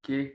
Okay.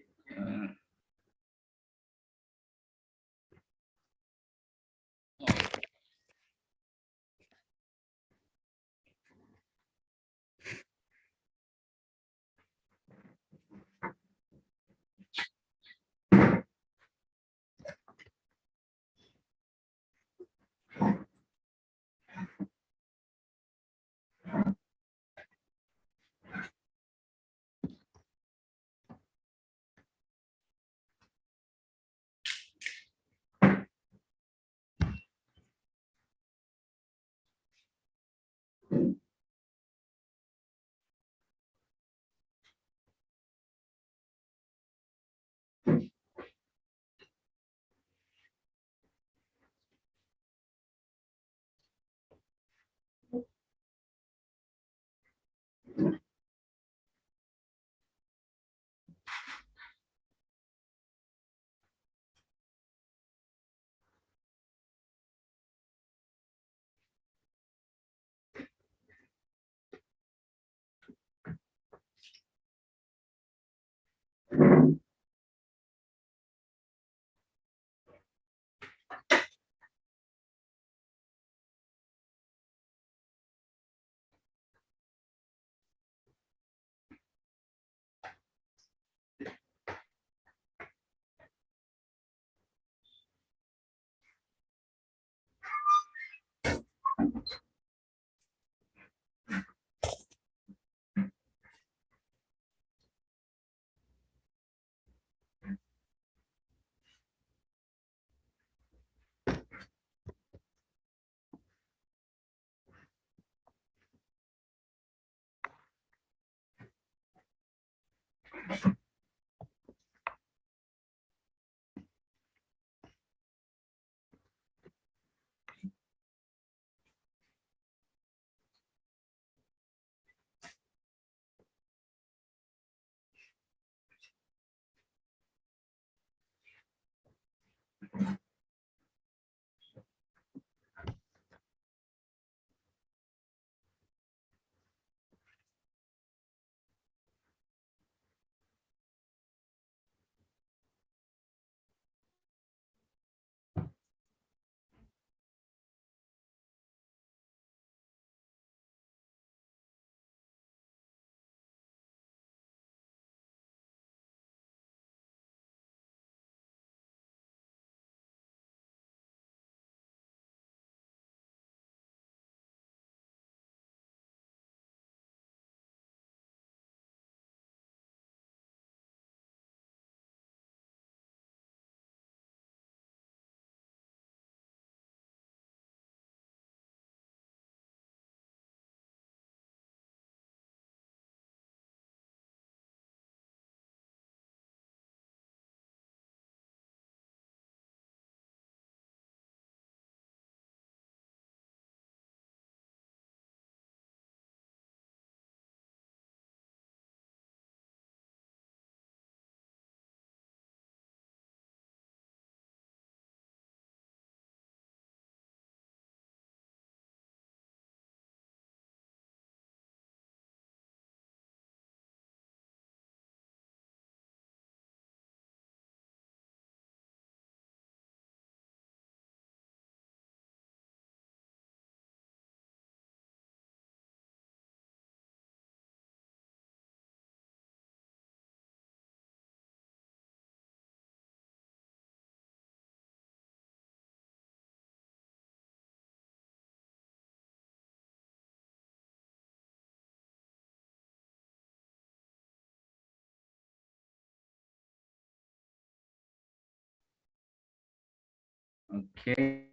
Okay.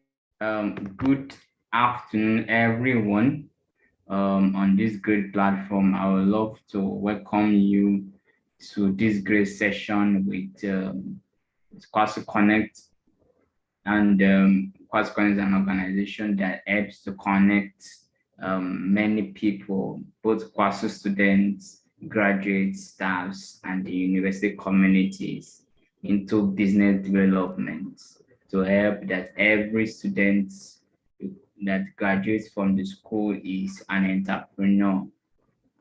Good afternoon, everyone. On this great platform, I would love to welcome you to this great session with Kwasu Connect. And Kwasu Connect is an organization that helps to connect many people, both Kwasu students, graduates, staffs, and the university communities into business development to help that every student that graduates from the school is an entrepreneur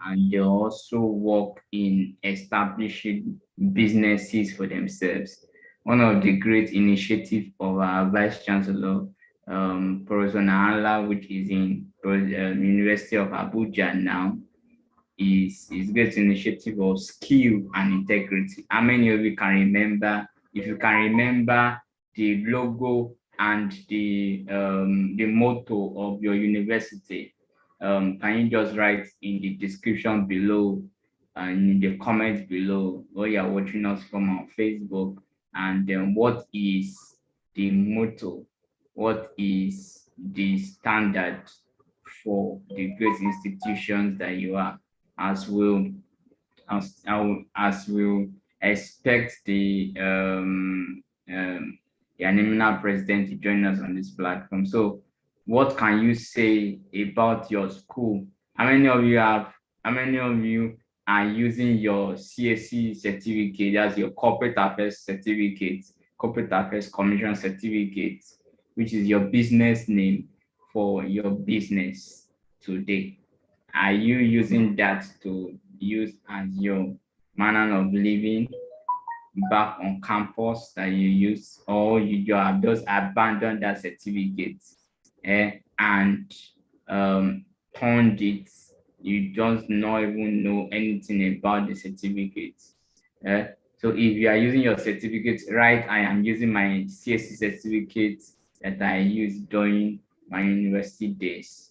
and they also work in establishing businesses for themselves. One of the great initiatives of our Vice Chancellor, Professor Nahala, which is in University of Abuja now, is great initiative of skill and integrity. How many of you can remember? If you can remember the logo and the motto of your university, can you just write in the description below and in the comments below, or you are watching us from our Facebook, and then what is the motto? What is the standard for the great institutions that you are? as will as will expect the Anamina president to join us on this platform. So, what can you say about your school? How many of you have? How many of you are using your CSC certificate? That's your corporate affairs certificate, corporate affairs commission certificate, which is your business name for your business today. Are you using that to use as your manner of living back on campus that you use, or you have just abandoned that certificate and turned it? You just not even know anything about the certificate. Eh? So if you are using your certificate, right? I am using my CSC certificate that I used during my university days.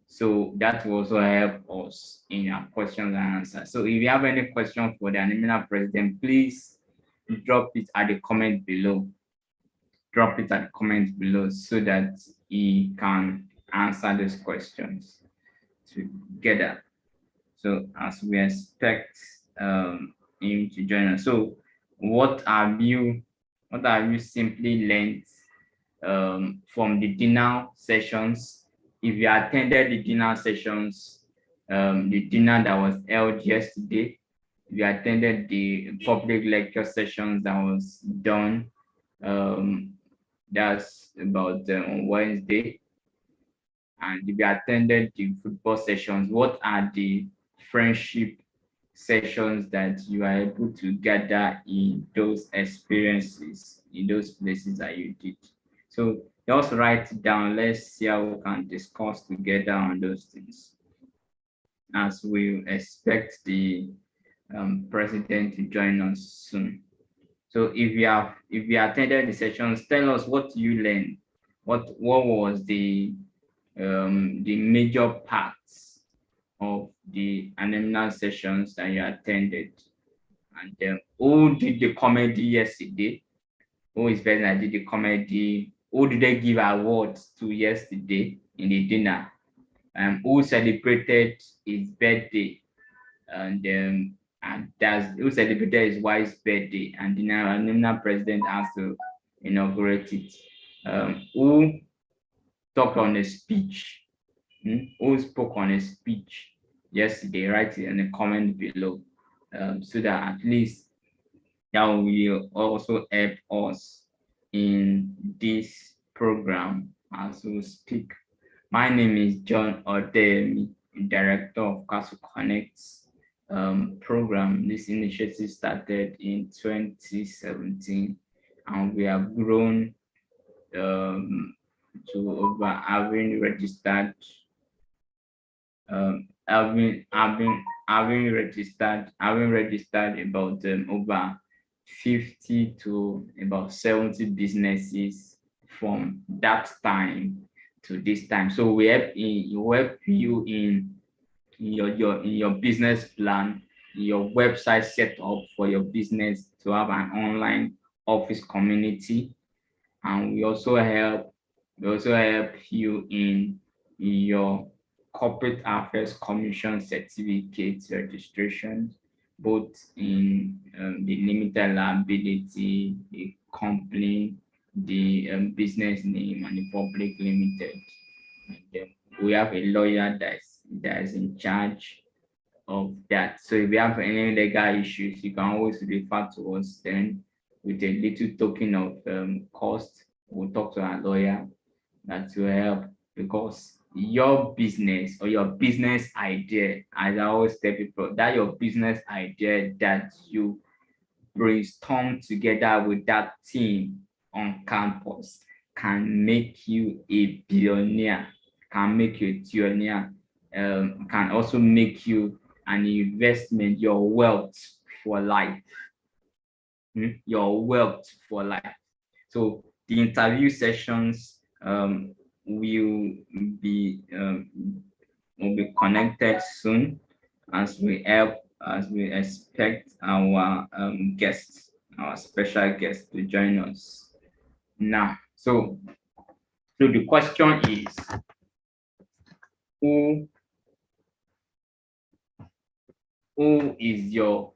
So that will also help us in our questions and answers. So if you have any question for the Anamina president, please drop it at the comment below. Drop it at the comment below so that he can answer those questions together. So as we expect him to join us. So what have you simply learned from the dinner sessions? If you attended the dinner sessions, the dinner that was held yesterday, if you attended the public lecture sessions that was done, um, that's about on Wednesday, and if you attended the football sessions, what are the friendship sessions that you are able to gather in those experiences, in those places that you did? So just write it down. Let's see how we can discuss together on those things as we expect the president to join us soon. So if you attended the sessions, tell us what you learned. What was the major parts of the Anamna sessions that you attended, and who did the comedy yesterday? Who is person that did the comedy? Who did they give awards to yesterday in the dinner? Who celebrated his birthday? And that's who celebrated his wife's birthday, and the Anamna president has to inaugurate it. Who talked on a speech? Who spoke on a speech yesterday? Write it in the comment below, so that at least that will also help us in this program as we speak. My name is John Odemi, Director of Kwasu Connects program. This initiative started in 2017, and we have grown to over having registered about over 50 to about 70 businesses from that time to this time. So we help you in your business plan, your website set up for your business to have an online office community, and we also help you in your corporate affairs commission certificate registration, both in the limited liability, the company, the business name, and the public limited. And we have a lawyer that is in charge of that. So if you have any legal issues, you can always refer to us. Then with a little token of cost, we'll talk to our lawyer that will help, because your business or your business idea, as I always tell people, that your business idea that you brainstorm together with that team on campus can make you a billionaire, can make you a trillionaire, can also make you an investment, your wealth for life. Your wealth for life. So the interview sessions will be um, will be connected soon as we expect our guests, our special guests to join us now. So the question is, who who is your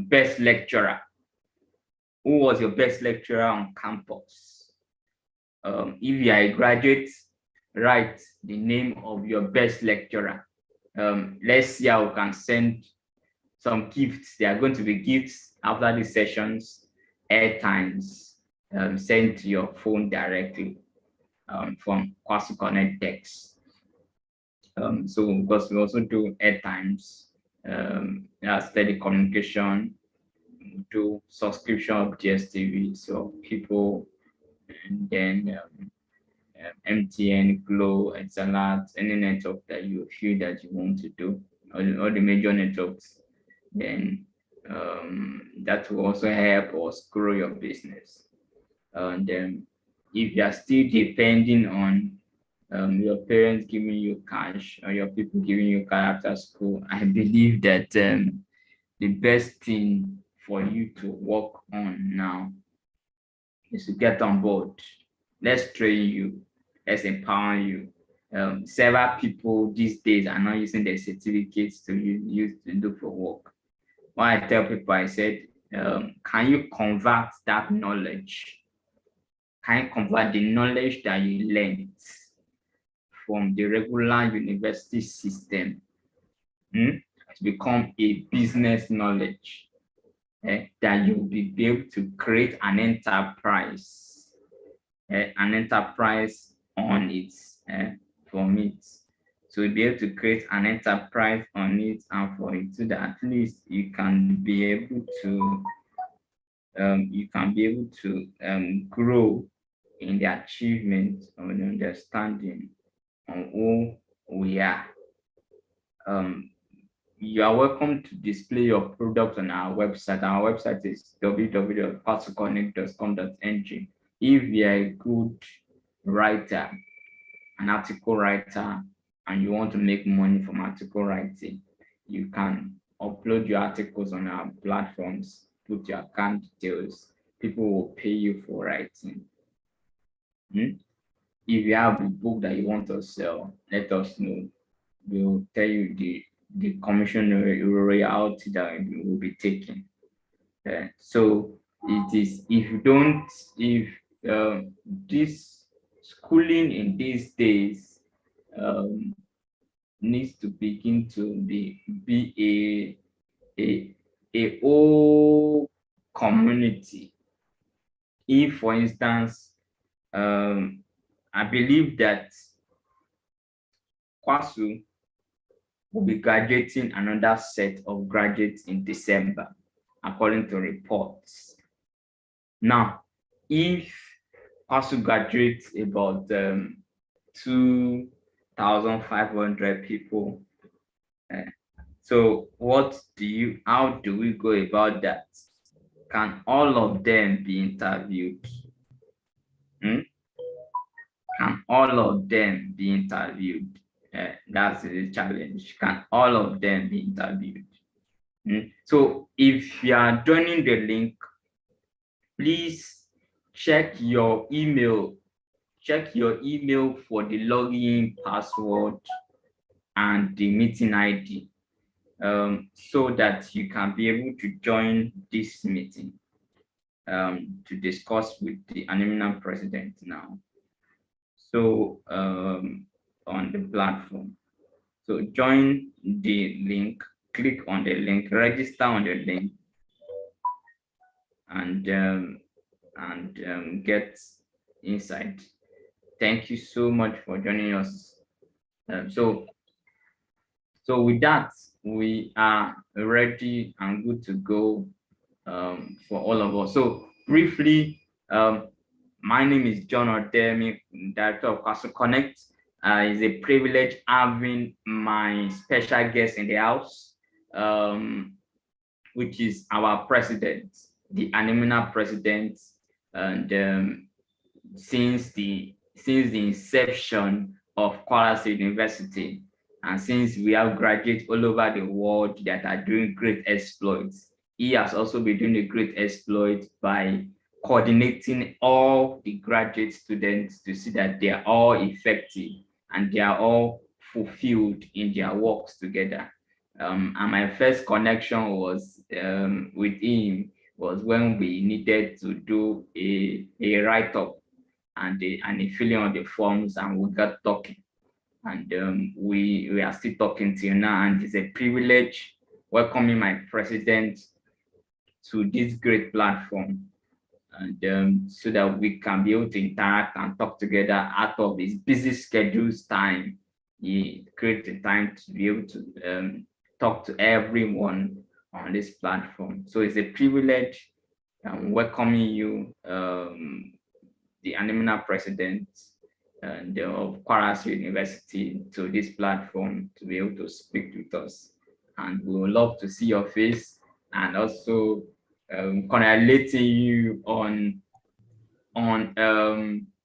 best lecturer? Who was your best lecturer on campus? If you are a graduate, write the name of your best lecturer. Let's see how we can send some gifts. There are going to be gifts after these sessions, airtimes sent to your phone directly from Kwasu Connect Text. So because we also do airtimes, steady communication, do subscription of DSTV, so people, and then MTN, Glow, Etisalat, any network that you feel that you want to do, all the major networks, then that will also help us grow your business. And if you are still depending on your parents giving you cash or your people giving you cash after school, I believe that the best thing for you to work on now is to get on board. Let's train you. Let's empower you. Several people these days are not using their certificates to use to do for work. When I tell people, I said, can you convert that knowledge? Can you convert the knowledge that you learned from the regular university system to become a business knowledge that you'll be able to create an enterprise on it from it. So you'll be able to create an enterprise on it and for it so that at least you can be able to grow in the achievement of the understanding on who we are. You are welcome to display your product on our website. Our website is www.kwasuconnect.com.ng. If you are a good writer, an article writer, and you want to make money from article writing, you can upload your articles on our platforms, put your account details. People will pay you for writing. If you have a book that you want to sell, let us know. We'll tell you the commission royalty that you will be taking. So it is, if this schooling in these days needs to begin to be a whole community. If, for instance, I believe that Kwasu will be graduating another set of graduates in December, according to reports. Now, if Kwasu graduates about 2,500 people, so how do we go about that? Can all of them be interviewed? Can all of them be interviewed? That's the challenge. Can all of them be interviewed? So if you are joining the link, please check your email. Check your email for the login password and the meeting ID, so that you can be able to join this meeting to discuss with the Alumni president now. So on the platform. So join the link, click on the link, register on the link, and get inside. Thank you so much for joining us. So with that, we are ready and good to go for all of us. So briefly, um, my name is John Odemi, Director of Kwasu Connect. It's a privilege having my special guest in the house, um, which is our president, the Anumina president, and since the inception of Kwasu University, and since we have graduates all over the world that are doing great exploits, he has also been doing a great exploit by coordinating all the graduate students to see that they are all effective and they are all fulfilled in their works together. And my first connection was with him was when we needed to do a write-up and a filling on the forms, and we got talking, and we are still talking till now, and it's a privilege welcoming my president to this great platform, and so that we can be able to interact and talk together out of his busy schedules time. He created time to be able to talk to everyone on this platform. So it's a privilege welcoming you, the Anumina president and of Kwasu University, to this platform to be able to speak with us. And we would love to see your face, and also congratulating you on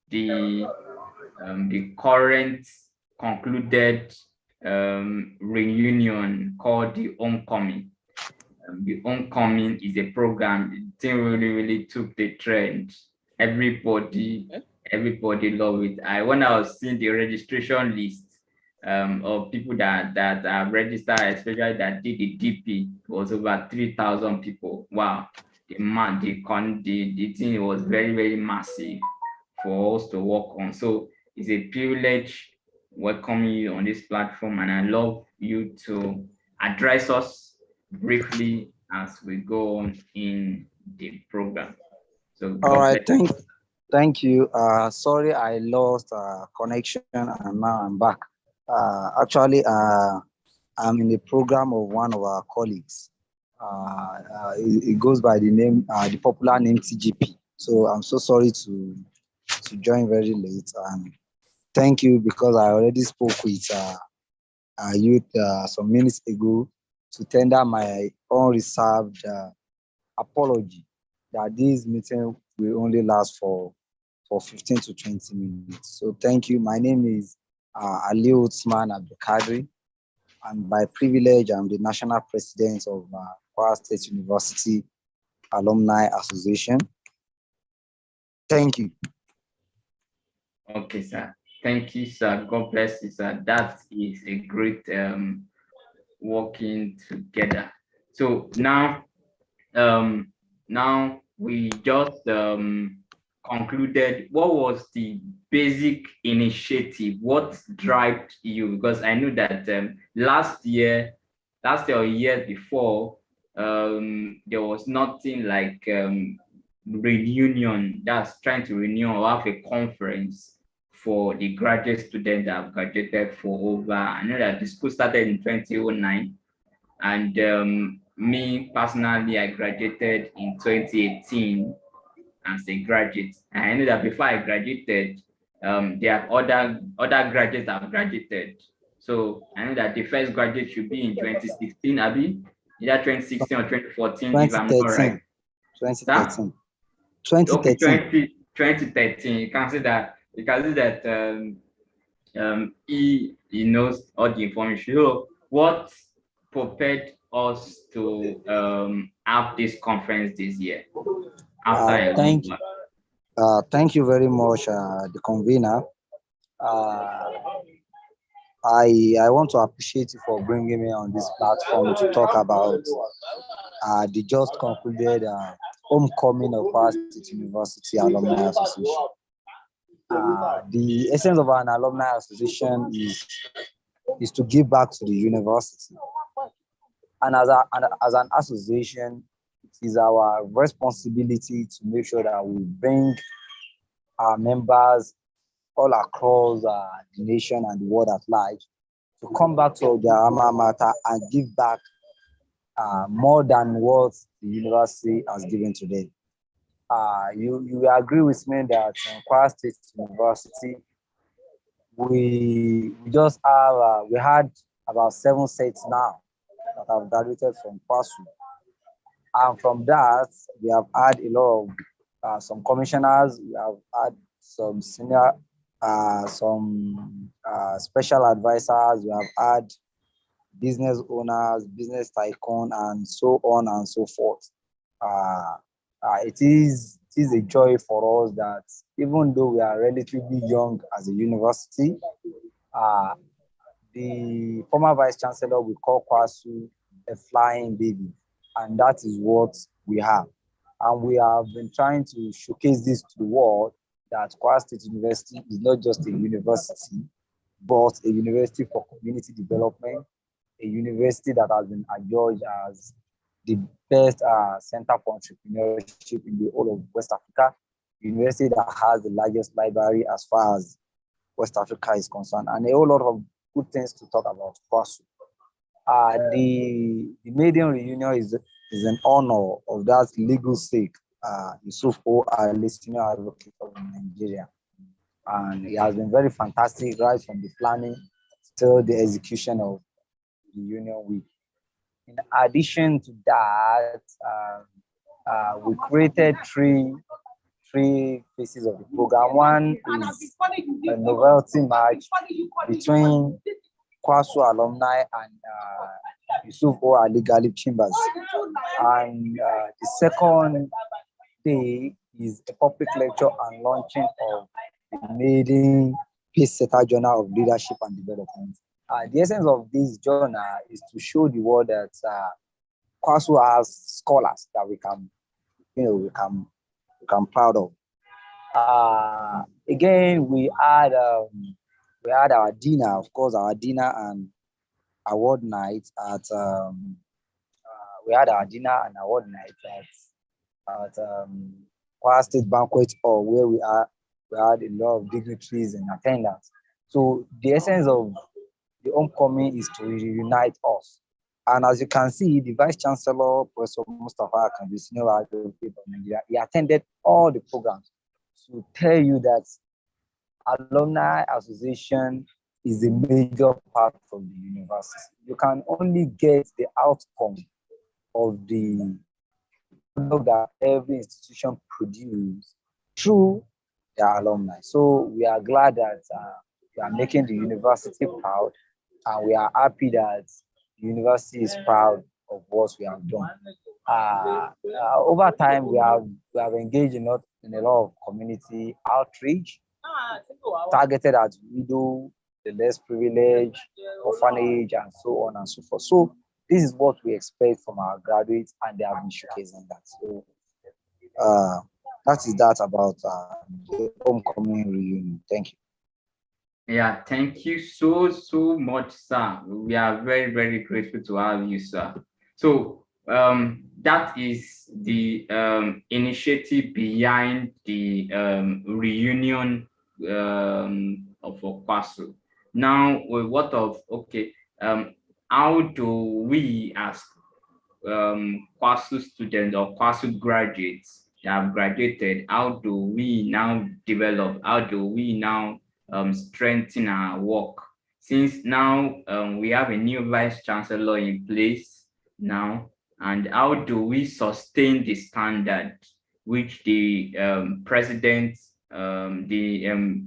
the current concluded reunion called the Homecoming. The Homecoming is a program. It didn't really took the trend. Everybody, everybody love it. When I was seeing the registration list of people that are registered, especially that did the DP, it was over 3,000 people. Wow, the thing was very massive for us to work on. So it's a privilege welcoming you on this platform, and I love you to address us briefly as we go on in the program. So All God right, bless. thank you. Sorry, I lost connection, and now I'm back. Actually, I'm in the program of one of our colleagues. It goes by the name, the popular name TGP. So I'm so sorry to join very late. And thank you, because I already spoke with youth some minutes ago to tender my unreserved apology that this meeting will only last for 15 to 20 minutes. So thank you. My name is Ali Utsman Abdulkadri, and by privilege, I'm the national president of Kwara State University Alumni Association. Thank you. Okay, sir. Thank you, sir. God bless you, sir. That is a great working together. So um, now we just concluded. What was the basic initiative? What drove you? Because I know that last year or year before, there was nothing like reunion, that's trying to renew or have a conference for the graduate students that have graduated for over. I know that the school started in 2009, and me personally, I graduated in 2018 as a graduate. And I know that before I graduated, there are other graduates that have graduated. So I know that the first graduate should be in 2016, Abby, either 2016 or 2014, if I'm not right. 2013, Sir? 2013, Okay, 2013. 2013. You can see that he knows all the information. So what prepared us to have this conference this year after Uh, a long thank, while? thank you very much, the convener. Uh, I want to appreciate you for bringing me on this platform to talk about the just concluded homecoming of Kwara State University Alumni Association. The essence of an alumni association is to give back to the university, and as an association, it is our responsibility to make sure that we bring our members all across the nation and the world at large to come back to their alma mater and give back more than what the university has given today. You will agree with me that in Kwara State University, we just have we had about 7 sets now that have graduated from Kwasu, and from that we have had a lot of some commissioners, we have had some senior, some special advisors, we have had business owners, business tycoon, and so on and so forth. Uh, it is a joy for us that even though we are relatively young as a university, uh, the former vice chancellor will call Kwasu a flying baby, and that is what we have. And we have been trying to showcase this to the world that Kwara State University is not just a university, but a university for community development, a university that has been adjudged as the best center for entrepreneurship in the whole of West Africa, university that has the largest library as far as West Africa is concerned, and a whole lot of good things to talk about Kwasu. The maiden reunion is an honor of that legal sake. Yusuf O, our listener advocate of Nigeria, and it has been very fantastic right from the planning till the execution of the Union Week. In addition to that, we created three pieces of the program. One is a novelty match between Kwasu alumni and Yusuf O Ali Galib Chambers. And the second day is a public lecture and launching of the maiden Peace Setter Journal of Leadership and Development. The essence of this journal is to show the world that Kwasu has scholars that we can proud of. Again, we had our dinner, of course, our dinner and award night at we had our dinner and award night at Kwara State Banquet Hall, where we had a lot of dignitaries in attendance. So the essence of the homecoming is to reunite us. And as you can see, the Vice Chancellor, Professor Mustafa Akanji, Senior Advocate of Nigeria, he attended all the programs to tell you that Alumni Association is a major part of the university. You can only get the outcome of the product that every institution produces through their alumni. So we are glad that we are making the university proud, and we are happy that the university is proud of what we have done. Over time, we have engaged in a lot of community outreach targeted at widow, the less privileged, orphanage, and so on and so forth. So this is what we expect from our graduates, and they have been showcasing that. So uh, that is that about the homecoming reunion. Thank you. Yeah, thank you so much, sir. We are very grateful to have you, sir. So that is the initiative behind the reunion of Kwasu. Now, what of okay? How do we as Kwasu students or Kwasu graduates that have graduated, how do we now develop? How do we now strengthen our work? Since now we have a new vice chancellor in place now, and how do we sustain the standard which the president, the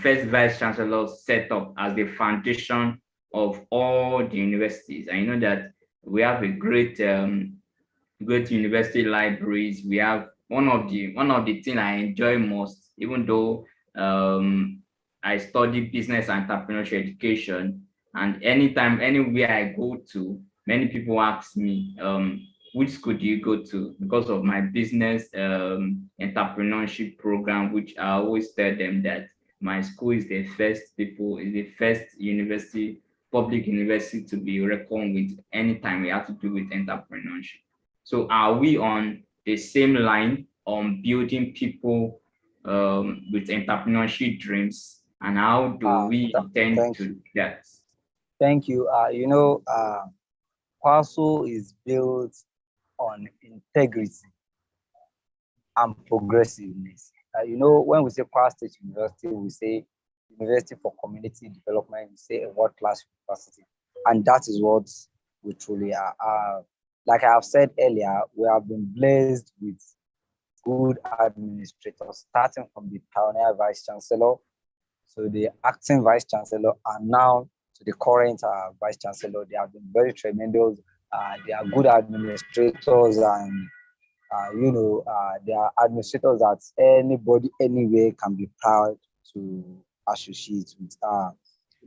first vice chancellor set up as the foundation of all the universities? I know that we have a great university libraries. We have one of the things I enjoy most, even though I study business and entrepreneurship education, and anytime anywhere I go to, many people ask me, which school do you go to? Because of my business entrepreneurship program, which I always tell them that my school is the first university, public university, to be reckoned with anytime we have to do with entrepreneurship. So are we on the same line on building people with entrepreneurship dreams, and how do we intend Thank to you. do that? Thank you. Kwasu is built on integrity and progressiveness. When we say Kwara State University, we say University for Community Development, we say a world-class university. And that is what we truly are. Like I have said earlier, we have been blessed with good administrators, starting from the pioneer vice chancellor, so the acting vice chancellor, and now to the current vice chancellor. They have been very tremendous. They are good administrators, and they are administrators that anybody anywhere can be proud to associate with.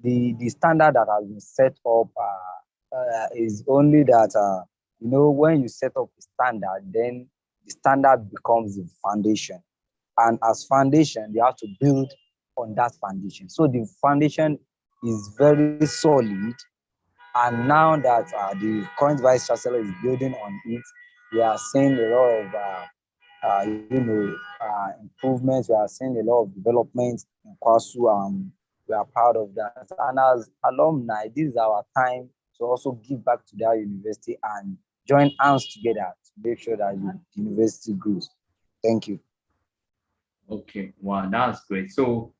The standard that has been set up is only that when you set up a standard, then the standard becomes the foundation, and as foundation, you have to build on that foundation. So the foundation is very solid, and now that the current vice chancellor is building on it, we are seeing a lot of improvements. We are seeing a lot of development in Kwasu. We are proud of that. And as alumni, this is our time to also give back to their university and join hands together to make sure that the university grows. Thank you. Okay, wow, that's great. So,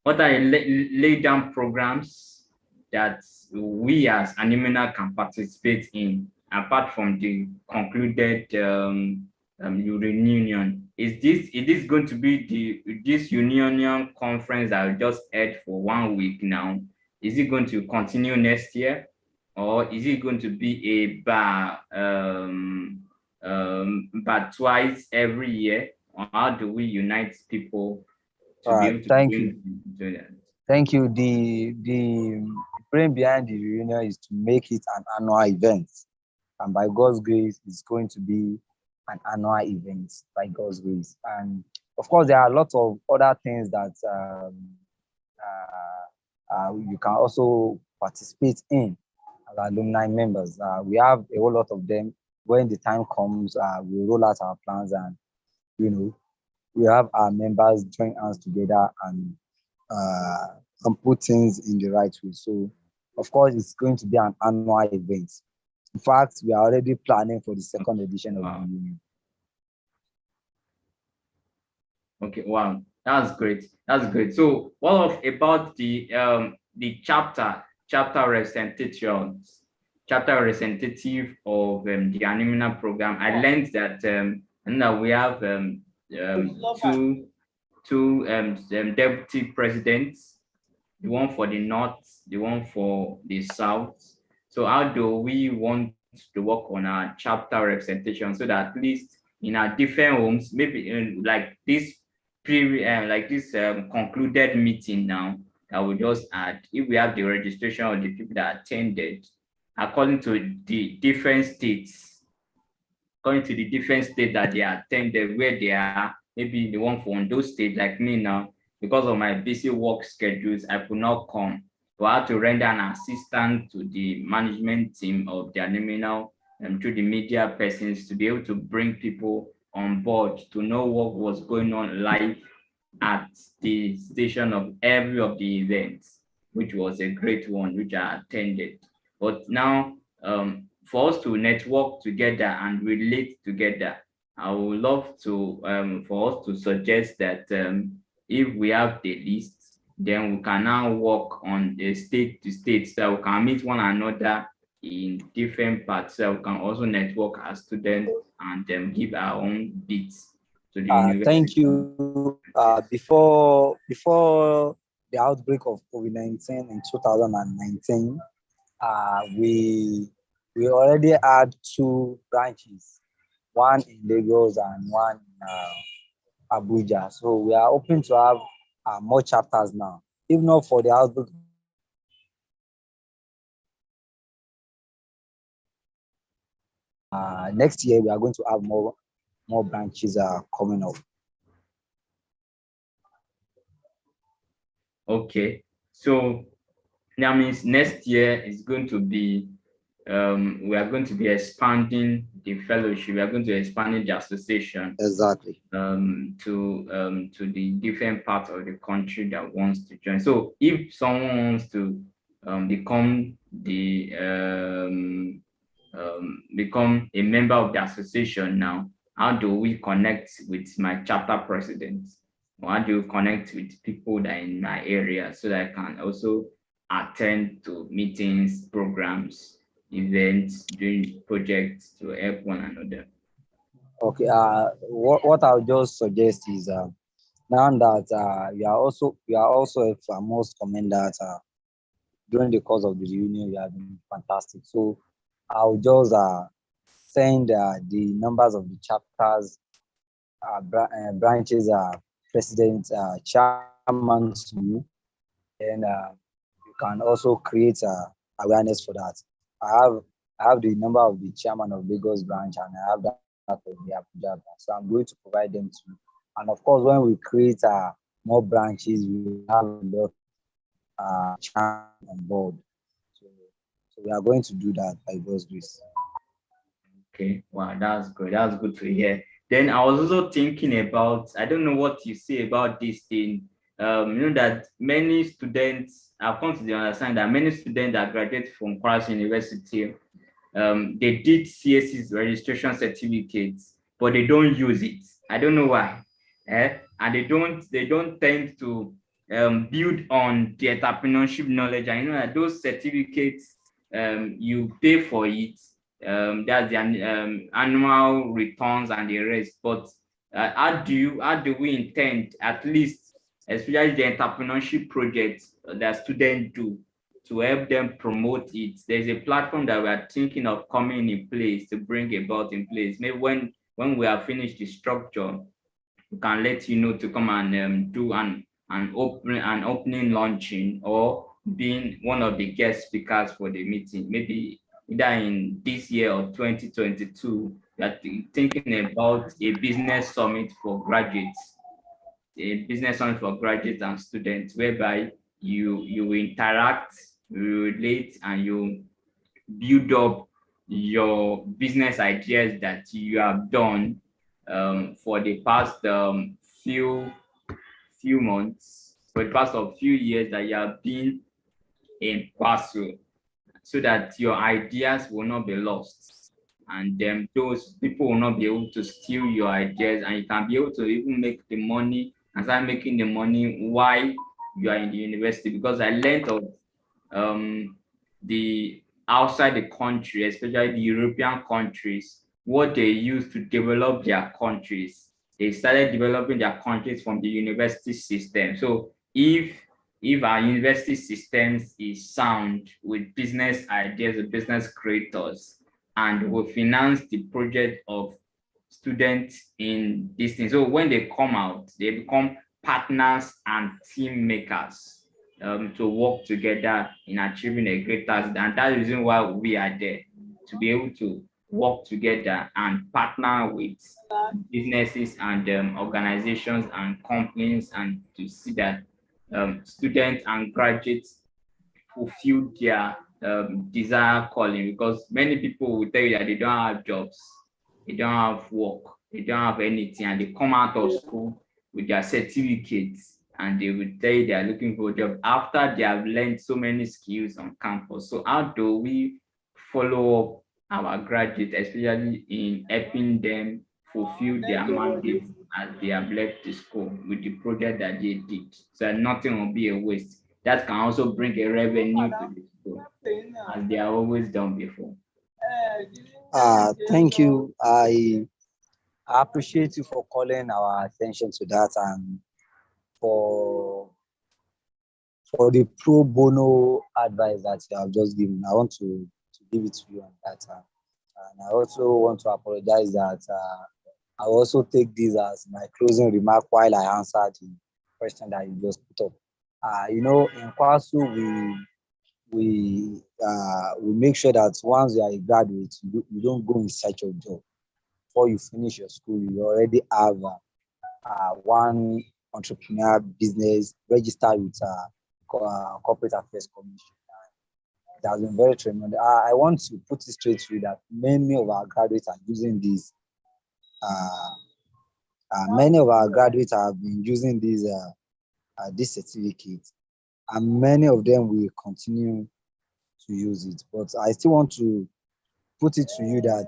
what are lay down programs that we as alumni can participate in, apart from the concluded reunion? Is this going to be this union conference that we just had for 1 week now? Is it going to continue next year, or is it going to be a bar twice every year? Or how do we unite people to be able to Thank you. bring into that? Thank you. The brain behind the reunion is to make it an annual event. And by God's grace, it's going to be an annual event by God's grace. And of course, there are lots of other things that you can also participate in as alumni members. We have a whole lot of them. When the time comes, we roll out our plans, and we have our members join hands together uh, and put things in the right way. So, of course, it's going to be an annual event. In fact, we are already planning for the second edition of the Wow. union. Okay, wow, that's great. That's great. So, about the chapter representative of the Anima program? I learned that now we have two deputy presidents, the one for the north, the one for the south. So how do we want to work on our chapter representation so that at least in our different homes, maybe in like this concluded meeting now, that we just add, if we have the registration of the people that attended according to the different states, that they attended, where they are, maybe the one from those states like me now, because of my busy work schedules, I could not come. So I had to render an assistance to the management team of the Animal and through the media persons to be able to bring people on board to know what was going on live at the station of every of the events, which was a great one, which I attended. But now, for us to network together and relate together, I would love to for us to suggest that if we have the list, then we can now work on the state to state, so we can meet one another in different parts, so we can also network as students and give our own bits to the Thank university. you. Before the outbreak of COVID-19 in 2019, we already had two branches, one in Lagos and one in Abuja. So we are hoping to have more chapters now. If not for the outbreak of next year, we are going to have more branches coming up. Okay, so that means next year is going to be we are going to be expanding the fellowship. We are going to expand the association Exactly. to the different parts of the country that wants to join. So if someone wants to become become a member of the association now, how do we connect with my chapter president? Or how do you connect with people that are in my area so that I can also attend to meetings, programs, events, doing projects to help one another? Okay. What I'll just suggest is now that you are also a foremost comment that during the course of the reunion you have been fantastic. So I'll just send the numbers of the chapters, branches, president, chairman to you, and you can also create awareness for that. I have I have the number of the chairman of Lagos branch and I have that of the Abuja branch. So I'm going to provide them to you. And of course, when we create more branches, we will have a lot of chairman on board. So, so we are going to do that by God's grace. Okay, wow, that's good. That's good to hear. Then I was also thinking about, I don't know what you say about this thing. That many students, I've come to the understanding that many students that graduate from Kwasu University, they did CSC's registration certificates, but they don't use it. I don't know why. And they don't tend to build on the entrepreneurship knowledge. I know that those certificates, you pay for it, that's the annual returns and the rest. But how do we intend, at least, especially the entrepreneurship projects that students do, to help them promote it? There's a platform that we are thinking of coming in place to bring about in place. Maybe when we have finished the structure, we can let you know to come and do an opening launching, or being one of the guest speakers for the meeting. Maybe either in this year or 2022, we are thinking about a business summit for graduates, and students, whereby you interact, you relate, and you build up your business ideas that you have done for the past few months, for the past of few years that you have been in Kwasu, so that your ideas will not be lost, and then those people will not be able to steal your ideas, and you can be able to even make the money and start making the money while you are in the university. Because I learned of um, the outside the country, especially the European countries, what they use to develop their countries. They started developing their countries from the university system. So if our university systems is sound with business ideas, with business creators, and will finance the project of students in this thing. So when they come out, they become partners and team makers, to work together in achieving a great task. And that's the reason why we are there, to be able to work together and partner with businesses and organizations and companies, and to see that students and graduates fulfill their desired calling. Because many people will tell you that they don't have jobs, they don't have work, they don't have anything, and they come out of school with their certificates, and they will tell you they are looking for a job after they have learned so many skills on campus. So how do we follow up our graduates, especially in helping them fulfill their mandate as they have left the school with the project that they did, so that nothing will be a waste? That can also bring a revenue to the school, as they have always done before. Thank you. I appreciate you for calling our attention to that and for for the pro bono advice that you have just given. I want to give it to you on that. And I also want to apologize that I also take this as my closing remark while I answer the question that you just put up. In Kwasu, we make sure that once you are a graduate, you don't go in search of job. Before you finish your school, you already have one entrepreneur business registered with Corporate Affairs Commission. It has been very tremendous. I want to put it straight to you that many of our graduates are using this. Uh, Many of our graduates have been using this certificate, and many of them will continue to use it. But I still want to put it to you that,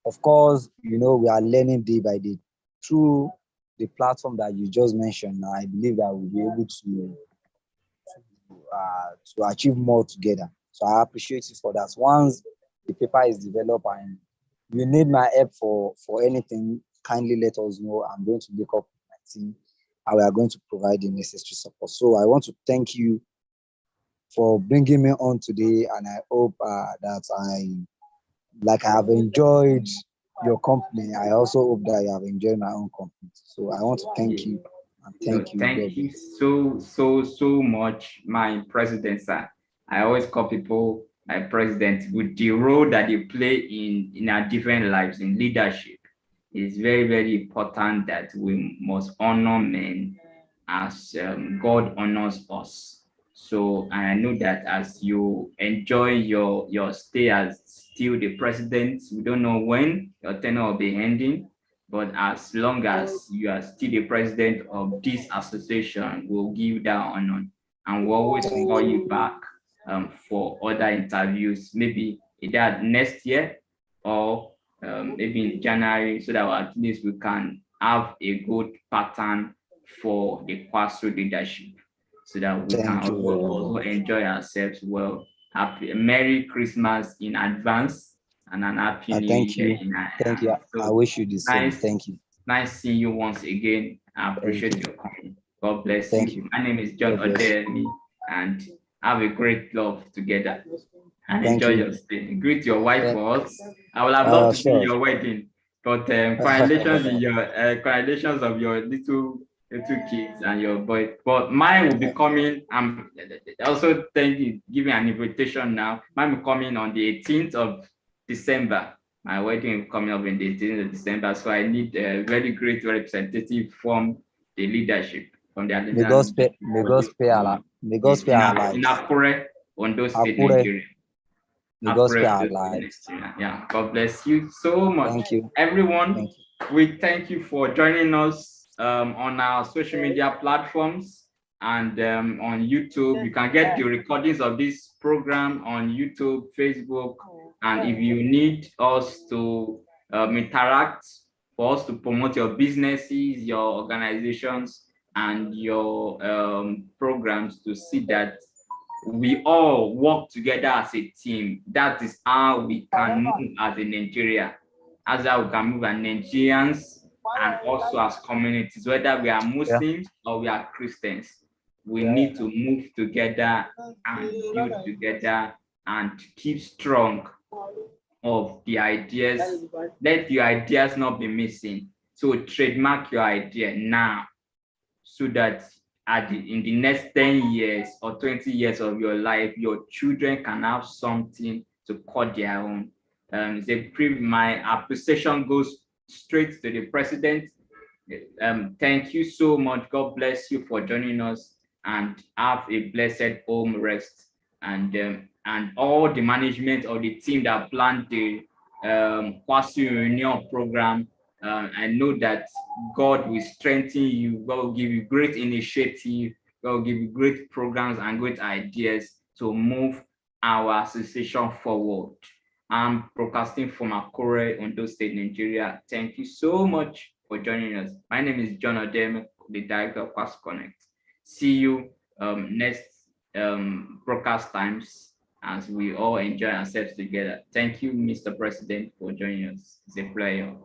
of course, we are learning day by day through the platform that you just mentioned. Now, I believe that we'll be able to achieve more together. So I appreciate you for that. Once the paper is developed and you need my help for anything, kindly let us know. I'm going to wake up with my team and we are going to provide the necessary support. So I want to thank you for bringing me on today, and I hope that I have enjoyed your company. I also hope that you have enjoyed my own company. So I want to thank Yeah. you and So thank you. God thank you bless. so much, my president, sir. I always call people my president with the role that they play in our different lives in leadership. It's very important that we must honor men as God honors us. So I know that as you enjoy your stay as still the president, we don't know when your tenure will be ending, but as long as you are still the president of this association, we'll give you that honor and we'll always Thank call you. you back for other interviews, maybe either next year or maybe in January, so that at least we can have a good pattern for the Kwasu leadership, so that we can Thank you very also much. enjoy ourselves well. Happy Merry Christmas in advance and an Happy New Thank Year you. in Thank you. advance. I So wish you the same. nice, Thank you. nice seeing you once again. I Thank appreciate you. your coming. God bless Thank you. you. My name is John God bless you. Odemi, and have a great love together and Thank enjoy you. your stay. Greet your wife Thank, for us. I would have loved to be in sure. your wedding, but congratulations of your little kids and your boy. But mine will be coming. I'm also thank you, giving an invitation now. Mine will coming on the 18th of December. My wedding will coming up in the 18th of December, so I need a very great representative from the leadership from the May God Alumni spare, may for God this spare our, program. may God Yes, spare our in lives. Akure, Ondo State, Akure, Nigeria. may God Akure, spare our Ondo State, lives. Nigeria. Yeah, God bless you so much. Thank you. Everyone, Thank you. we thank you for joining us on our social media platforms and on YouTube. You can get the recordings of this program on YouTube, Facebook, and if you need us to interact for us to promote your businesses, your organizations, and your programs to see that we all work together as a team. That is how we can move as a Nigeria. As how we can move as Nigerians and also as communities, whether we are Yeah. Muslims or we are Christians. We need to move together and build together and keep strong of the ideas. Let your ideas not be missing. So trademark your idea now so that in the next 10 years or 20 years of your life, your children can have something to call their own. My appreciation goes straight to the president. Thank you so much. God bless you for joining us and have a blessed home rest. And all the management of the team that planned the Kwasu Union program, I know that God will strengthen you. God will give you great initiative. God will give you great programs and great ideas to move our association forward. I'm broadcasting from Akure, Ondo State, Nigeria. Thank you so much for joining us. My name is John Odeme, the director of Kwasu Connect. See you next broadcast times as we all enjoy ourselves together. Thank you, Mr. President, for joining us. It's a pleasure.